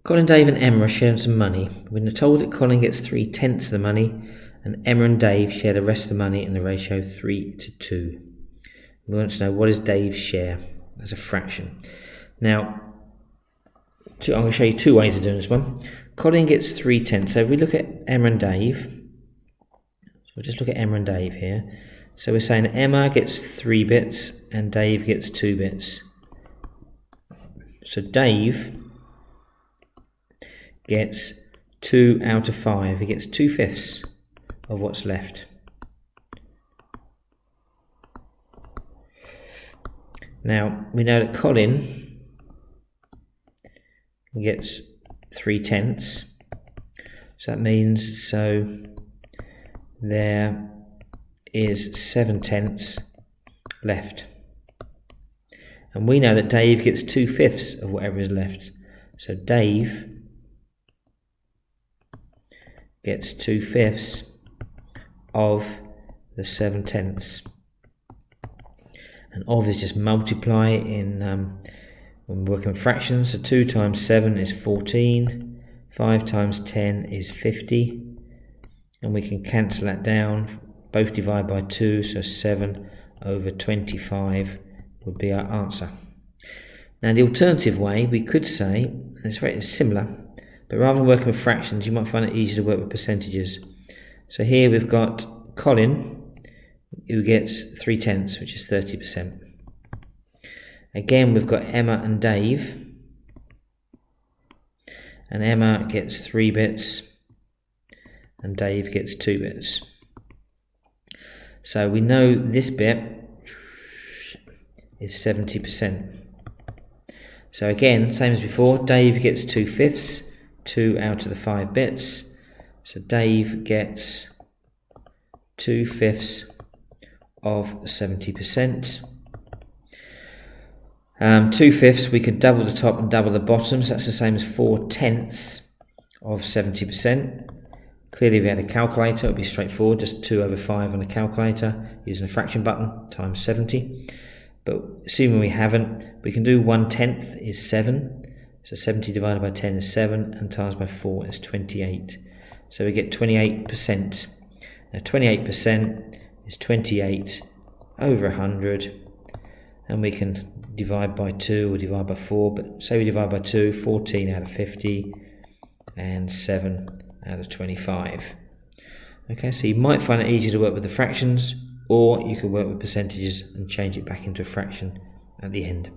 Colin, Dave and Emma are sharing some money. We're told that Colin gets 3/10 of the money and Emma and Dave share the rest of the money in the ratio 3:2. We want to know, what is Dave's share as a fraction? Now, I'm going to show you two ways of doing this one. Colin gets 3/10. So if we look at Emma and Dave, so we'll just look at Emma and Dave here. So we're saying Emma gets 3 bits and Dave gets 2 bits. So Dave gets 2 out of 5. He gets 2/5 of what's left. Now we know that Colin gets 3/10. So that means there is 7/10 left. And we know that Dave gets 2/5 of whatever is left. So Dave gets 2/5 of the 7/10. And of is just multiply in when we're working fractions. So 2 times 7 is 14. 5 times 10 is 50. And we can cancel that down. Both divide by 2, so 7 over 25 would be our answer. Now the alternative way, we could say, and it's very similar, but rather than working with fractions, you might find it easier to work with percentages. So here we've got Colin, who gets 3/10, which is 30%. Again, we've got Emma and Dave, and Emma gets 3 bits, and Dave gets 2 bits. So we know this bit is 70%. So again, same as before, Dave gets 2/5, 2 out of the 5 bits. So Dave gets 2/5 of 70%. 2/5, we could double the top and double the bottom, so that's the same as 4/10 of 70%. Clearly, if we had a calculator, it would be straightforward, just 2 over 5 on a calculator, using a fraction button, times 70. But assuming we haven't, we can do 1/10 is 7. So 70 divided by 10 is 7, and times by 4 is 28. So we get 28%. Now 28% is 28 over 100, and we can divide by 2 or divide by 4, but say we divide by 2, 14 out of 50, and 7 out of 25. Okay, so you might find it easier to work with the fractions, or you could work with percentages and change it back into a fraction at the end.